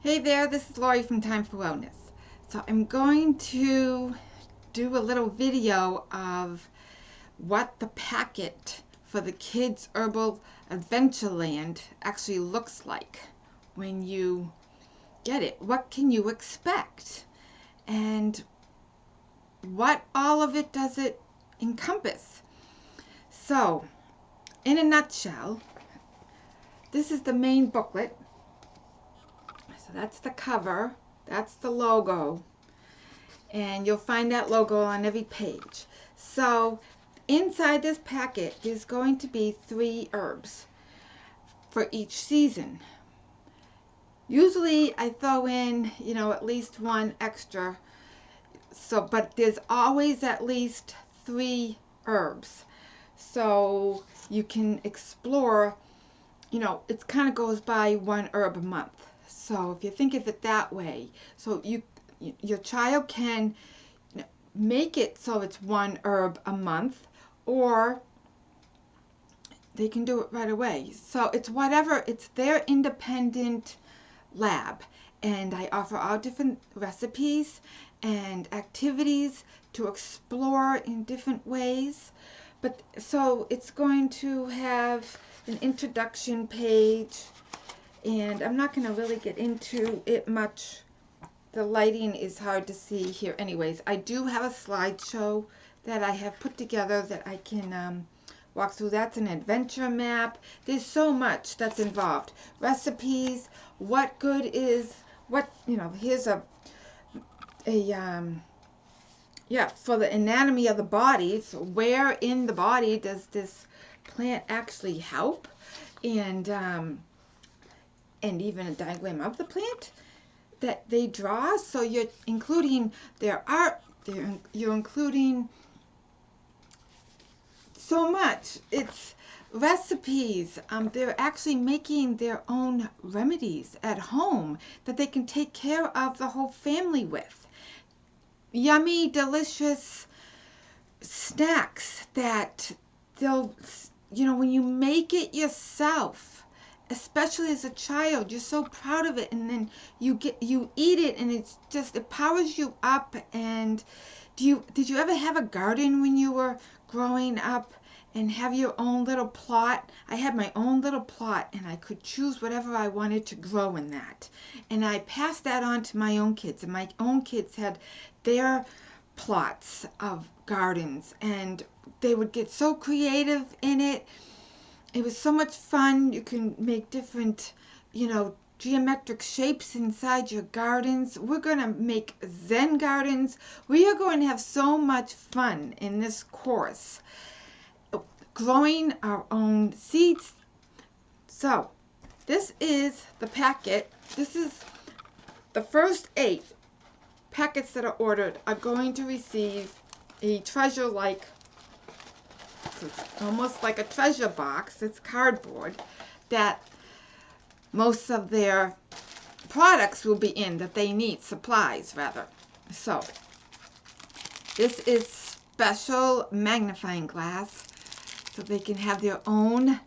Hey there, this is Lori from Time for Wellness. So I'm going to do a little video of what the packet for the Kids Herbal Adventureland actually looks like when you get it. What can you expect? And what all of it does it encompass? So, in a nutshell, this is the main booklet. So that's the cover, that's the logo, and you'll find that logo on every page. So inside this packet there's going to be 3 herbs for each season. Usually I throw in, at least 1 extra, but there's always at least 3 herbs. So you can explore, it kind of goes by 1 herb a month. So if you think of it that way, so your child can make it so it's 1 herb a month, or they can do it right away. So it's whatever, it's their independent lab. And I offer all different recipes and activities to explore in different ways. But so it's going to have an introduction page, and I'm not going to really get into it much. The lighting is hard to see here anyways. I do have a slideshow that I have put together that I can walk through. That's an adventure map. There's so much that's involved. Recipes, what good is, here's for the anatomy of the body. So where in the body does this plant actually help? And even a diagram of the plant that they draw. So you're including their art, you're including so much. It's recipes. They're actually making their own remedies at home that they can take care of the whole family with. Yummy, delicious snacks that they'll, when you make it yourself, especially as a child, you're so proud of it, and then you eat it, and it powers you up. And did you ever have a garden when you were growing up and have your own little plot? I had my own little plot, and I could choose whatever I wanted to grow in that, and I passed that on to my own kids, and my own kids had their plots of gardens, and they would get so creative in it. It was so much fun. You can make different, geometric shapes inside your gardens. We're going to make Zen gardens. We are going to have so much fun in this course, growing our own seeds. So this is the packet. This is the first 8 packets that are ordered are going to receive a treasure-like, it's almost like a treasure box. It's cardboard that most of their products will be in, that they need, supplies rather. So this is special magnifying glass, so they can have their own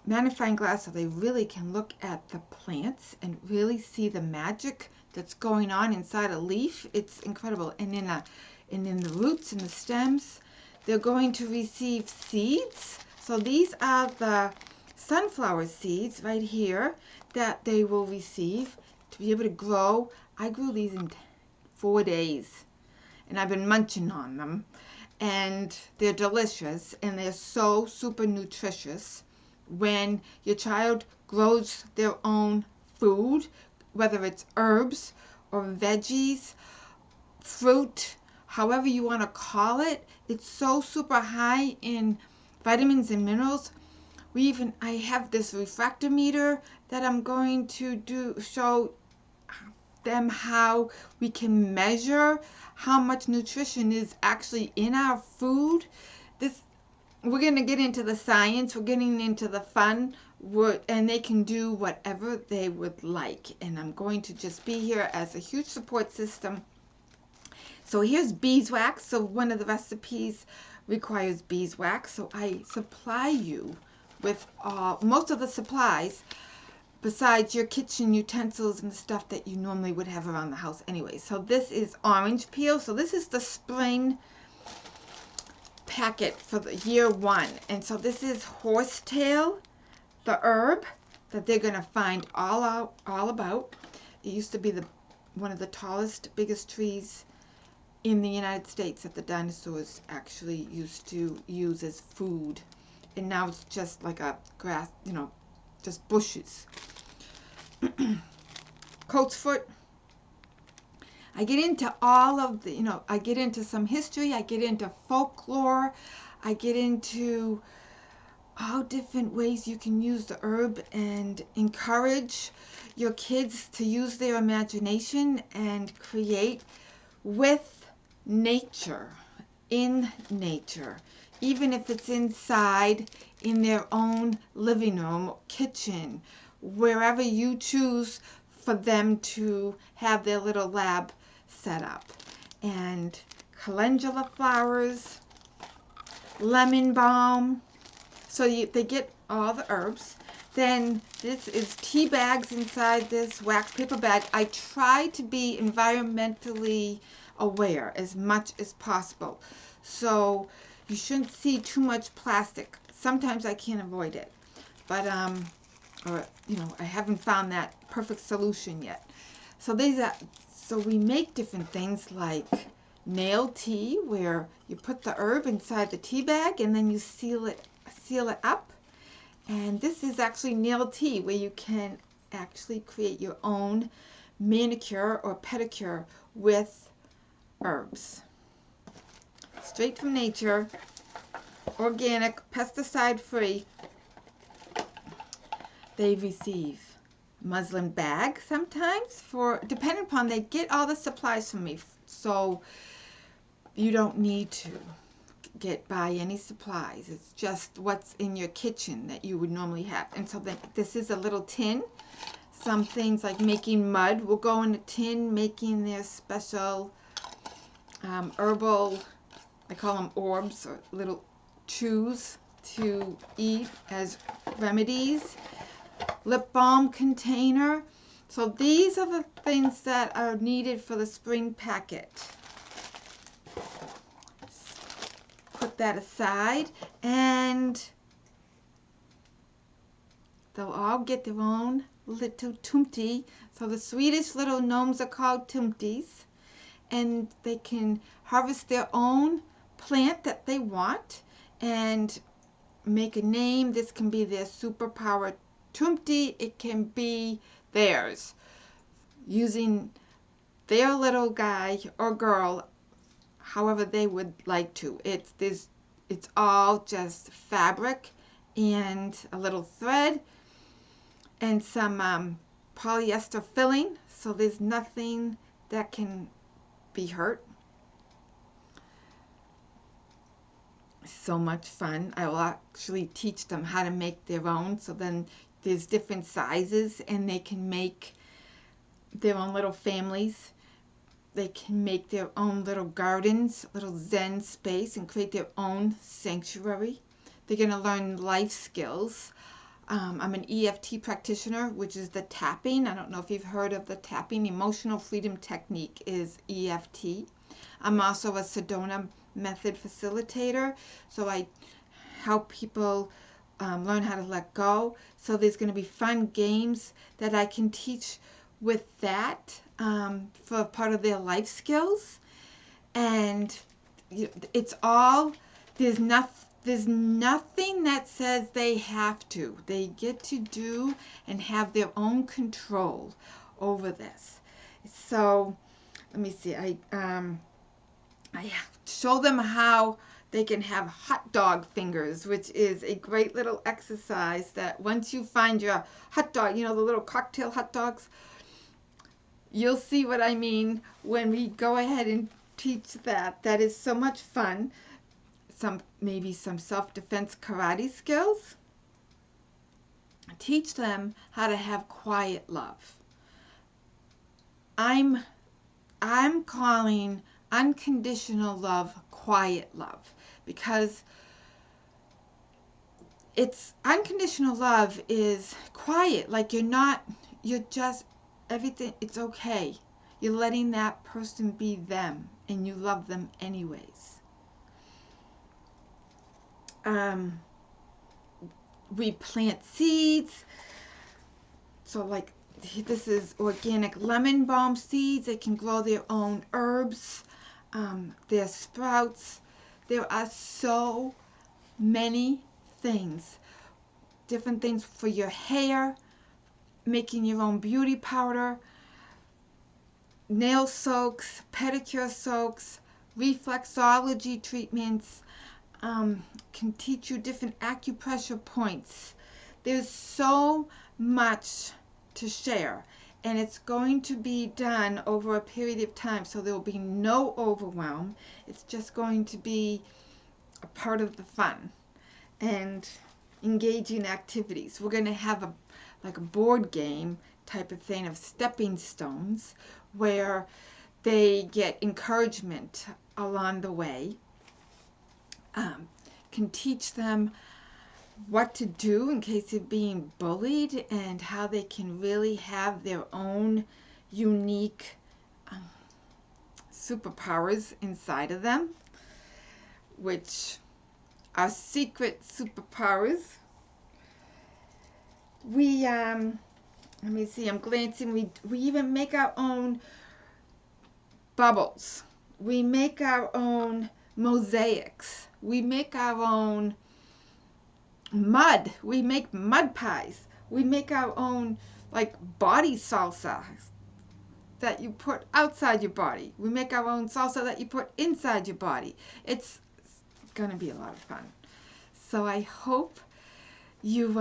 magnifying glass, so they really can look at the plants and really see the magic that's going on inside a leaf. It's incredible. And in the roots and the stems, they're going to receive seeds. So these are the sunflower seeds right here that they will receive to be able to grow. I grew these in 4 days, and I've been munching on them, and they're delicious, and they're so super nutritious. When your child grows their own food, whether it's herbs or veggies, fruit, however you want to call it, it's so super high in vitamins and minerals. I have this refractometer that I'm going to show them how we can measure how much nutrition is actually in our food. We're going to get into the science, we're getting into the fun, and they can do whatever they would like. And I'm going to just be here as a huge support system. So here's beeswax. So one of the recipes requires beeswax. So I supply you with most of the supplies besides your kitchen utensils and the stuff that you normally would have around the house anyway. So this is orange peel. So this is the spring packet for the year 1. And so this is horsetail, the herb that they're going to find all about. It used to be one of the tallest, biggest trees in the United States that the dinosaurs actually used to use as food. And now it's just like a grass, just bushes. Coat's foot. I get into all of the, I get into some history, I get into folklore, I get into all different ways you can use the herb and encourage your kids to use their imagination and create with nature, in nature, even if it's inside in their own living room, kitchen, wherever you choose for them to have their little lab set up. And calendula flowers, lemon balm. So they get all the herbs. Then this is tea bags inside this wax paper bag. I try to be environmentally aware as much as possible. So you shouldn't see too much plastic. Sometimes I can't avoid it. But I haven't found that perfect solution yet. So so we make different things like nail tea, where you put the herb inside the tea bag and then you seal it up. And this is actually nail tea, where you can actually create your own manicure or pedicure with herbs. Straight from nature, organic, pesticide free. They receive muslin bag sometimes, depending upon, they get all the supplies from me, so you don't need to buy any supplies. It's just what's in your kitchen that you would normally have. And so then this is a little tin. Some things like making mud will go in a tin, making their special herbal, I call them orbs, or little chews to eat as remedies. Lip balm container. So these are the things that are needed for the spring packet. Put that aside, and they'll all get their own little tumti. So the Swedish little gnomes are called tumtis, and they can harvest their own plant that they want and make a name. This can be their superpower tumti. It can be theirs, using their little guy or girl however they would like to. It's all just fabric and a little thread and some polyester filling, so there's nothing that can be hurt. So much fun. I will actually teach them how to make their own. So then there's different sizes, and they can make their own little families. They can make their own little gardens, little zen space, and create their own sanctuary. They're going to learn life skills. I'm an EFT practitioner, which is the tapping. I don't know if you've heard of the tapping. Emotional freedom technique is EFT. I'm also a Sedona method facilitator, so I help people learn how to let go. So there's going to be fun games that I can teach with that for part of their life skills. And it's all, there's nothing that says they have to. They get to do and have their own control over this. So let me see, I show them how they can have hot dog fingers, which is a great little exercise that once you find your hot dog, the little cocktail hot dogs, you'll see what I mean when we go ahead and teach that. That is so much fun. Maybe some self-defense karate skills. Teach them how to have quiet love. I'm calling unconditional love quiet love, because It's unconditional love is quiet, like you're just everything, it's okay. You're letting that person be them and you love them anyways. We plant seeds. So like this is organic lemon balm seeds. They can grow their own herbs, their sprouts. There are so many things, different things for your hair, making your own beauty powder, nail soaks, pedicure soaks, reflexology treatments, can teach you different acupressure points. There's so much to share, and it's going to be done over a period of time, so there will be no overwhelm. It's just going to be a part of the fun and engaging activities. We're going to have like a board game type of thing of stepping stones where they get encouragement along the way. Can teach them what to do in case of being bullied and how they can really have their own unique superpowers inside of them, which are secret superpowers. We let me see, I'm glancing, we even make our own bubbles. We make our own mosaics. We make our own mud. We make mud pies. We make our own like body salsa that you put outside your body. We make our own salsa that you put inside your body. It's gonna be a lot of fun. So I hope you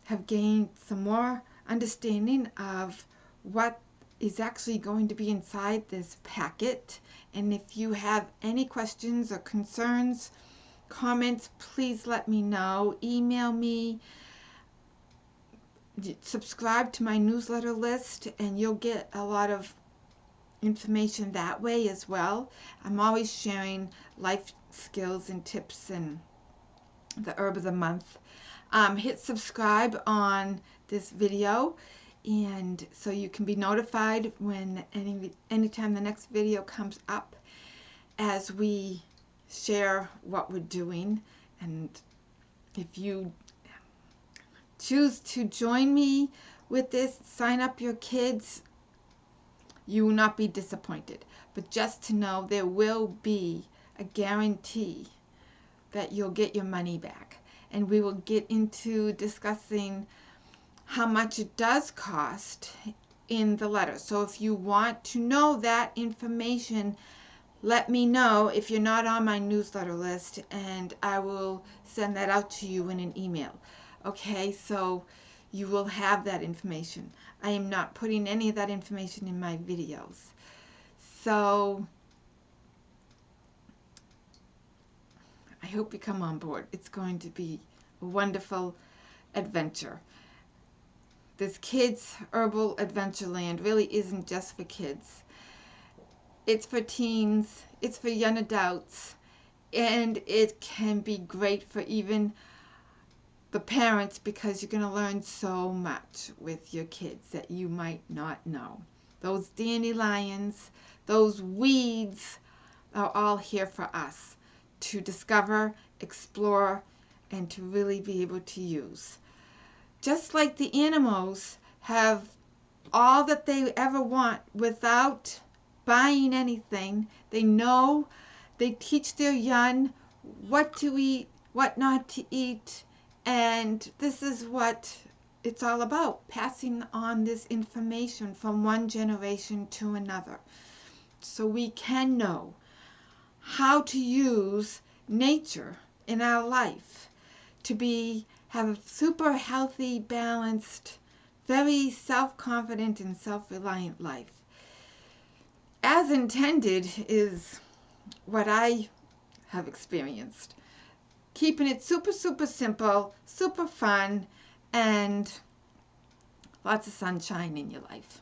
have gained some more understanding of what is actually going to be inside this packet. And if you have any questions or concerns, comments, please let me know. Email me, subscribe to my newsletter list, and you'll get a lot of information that way as well. I'm always sharing life skills and tips and the herb of the month. Hit subscribe on this video, and so you can be notified when anytime the next video comes up as we share what we're doing. And if you choose to join me with this, sign up your kids, you will not be disappointed. But just to know, there will be a guarantee that you'll get your money back. And we will get into discussing how much it does cost in the letter. So if you want to know that information, let me know if you're not on my newsletter list, and I will send that out to you in an email. Okay, so you will have that information. I am not putting any of that information in my videos. So I hope you come on board. It's going to be a wonderful adventure. This Kids Herbal Adventureland really isn't just for kids. It's for teens, it's for young adults, and it can be great for even the parents, because you're going to learn so much with your kids that you might not know. Those dandelions, those weeds are all here for us to discover, explore, and to really be able to use. Just like the animals have all that they ever want without buying anything. They know, they teach their young what to eat, what not to eat, and this is what it's all about, passing on this information from one generation to another, so we can know how to use nature in our life to have a super healthy, balanced, very self-confident and self-reliant life. As intended is what I have experienced. Keeping it super, super simple, super fun, and lots of sunshine in your life.